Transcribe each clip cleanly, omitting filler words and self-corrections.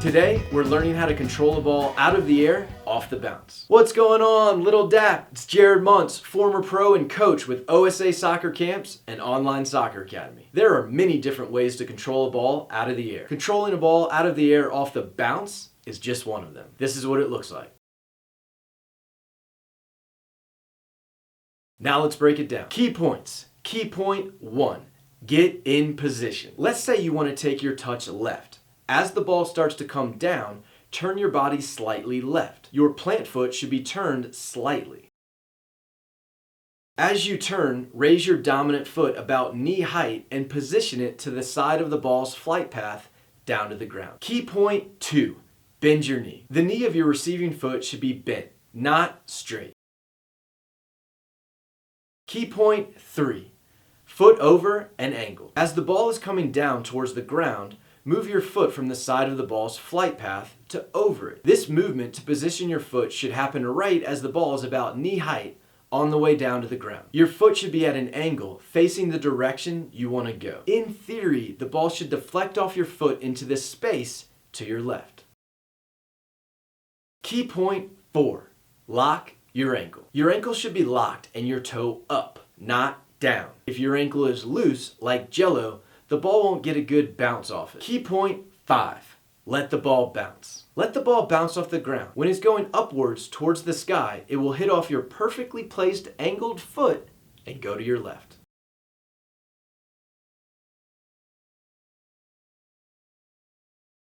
Today, we're learning how to control a ball out of the air off the bounce. What's going on, Little Dap? It's Jared Muntz, former pro and coach with OSA Soccer Camps and Online Soccer Academy. There are many different ways to control a ball out of the air. Controlling a ball out of the air off the bounce is just one of them. This is what it looks like. Now let's break it down. Key points. Key point 1, get in position. Let's say you want to take your touch left. As the ball starts to come down, turn your body slightly left. Your plant foot should be turned slightly. As you turn, raise your dominant foot about knee height and position it to the side of the ball's flight path down to the ground. Key point 2, bend your knee. The knee of your receiving foot should be bent, not straight. Key point 3, foot over and angled. As the ball is coming down towards the ground, move your foot from the side of the ball's flight path to over it. This movement to position your foot should happen right as the ball is about knee height on the way down to the ground. Your foot should be at an angle facing the direction you want to go. In theory, the ball should deflect off your foot into this space to your left. Key point 4, lock your ankle. Your ankle should be locked and your toe up, not down. If your ankle is loose, like Jello, the ball won't get a good bounce off it. Key point 5, let the ball bounce. Let the ball bounce off the ground. When it's going upwards towards the sky, it will hit off your perfectly placed angled foot and go to your left.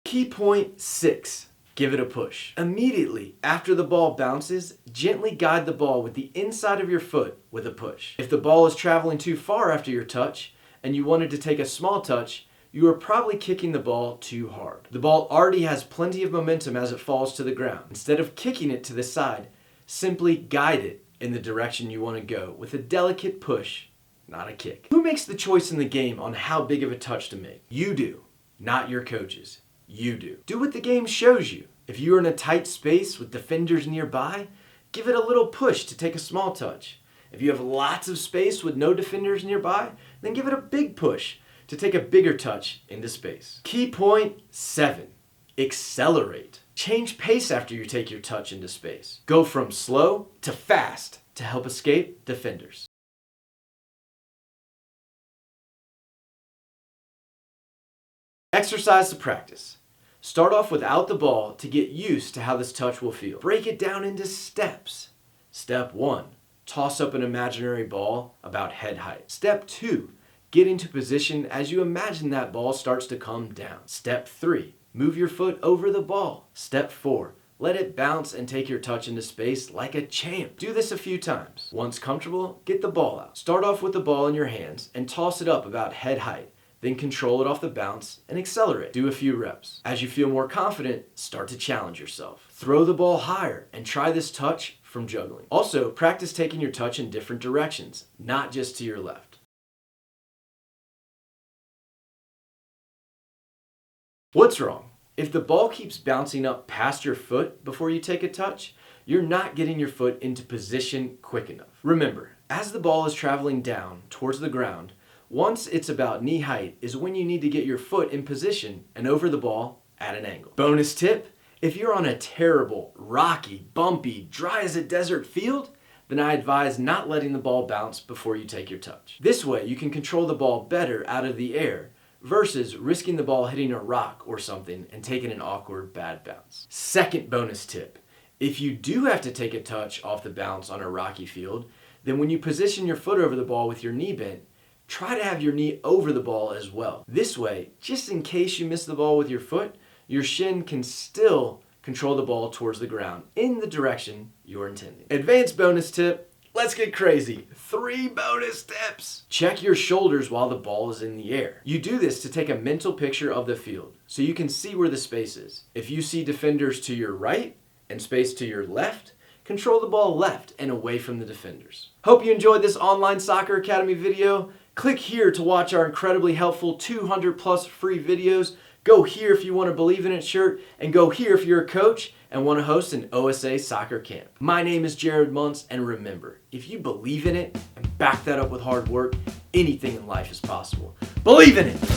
Key point 6, give it a push. Immediately after the ball bounces, gently guide the ball with the inside of your foot with a push. If the ball is traveling too far after your touch, and you wanted to take a small touch, you are probably kicking the ball too hard. The ball already has plenty of momentum as it falls to the ground. Instead of kicking it to the side, simply guide it in the direction you want to go with a delicate push, not a kick. Who makes the choice in the game on how big of a touch to make? You do, not your coaches. You do. Do what the game shows you. If you're in a tight space with defenders nearby, give it a little push to take a small touch. If you have lots of space with no defenders nearby, then give it a big push to take a bigger touch into space. Key point 7, accelerate. Change pace after you take your touch into space. Go from slow to fast to help escape defenders. Exercise to practice. Start off without the ball to get used to how this touch will feel. Break it down into steps. Step 1. Toss up an imaginary ball about head height. Step 2, get into position as you imagine that ball starts to come down. Step 3, move your foot over the ball. Step 4, let it bounce and take your touch into space like a champ. Do this a few times. Once comfortable, get the ball out. Start off with the ball in your hands and toss it up about head height. Then control it off the bounce and accelerate. Do a few reps. As you feel more confident, start to challenge yourself. Throw the ball higher and try this touch from juggling. Also, practice taking your touch in different directions, not just to your left. What's wrong? If the ball keeps bouncing up past your foot before you take a touch, you're not getting your foot into position quick enough. Remember, as the ball is traveling down towards the ground, once it's about knee height is when you need to get your foot in position and over the ball at an angle. Bonus tip, if you're on a terrible, rocky, bumpy, dry as a desert field, then I advise not letting the ball bounce before you take your touch. This way you can control the ball better out of the air versus risking the ball hitting a rock or something and taking an awkward bad bounce. Second bonus tip, if you do have to take a touch off the bounce on a rocky field, then when you position your foot over the ball with your knee bent, try to have your knee over the ball as well. This way, just in case you miss the ball with your foot, your shin can still control the ball towards the ground in the direction you're intending. Advanced bonus tip, let's get crazy. 3 bonus tips. Check your shoulders while the ball is in the air. You do this to take a mental picture of the field so you can see where the space is. If you see defenders to your right and space to your left, control the ball left and away from the defenders. Hope you enjoyed this Online Soccer Academy video. Click here to watch our incredibly helpful 200 plus free videos. Go here if you want a Believe in It shirt, and go here if you're a coach and want to host an OSA soccer camp. My name is Jared Muntz, and remember, if you believe in it and back that up with hard work, anything in life is possible. Believe in it!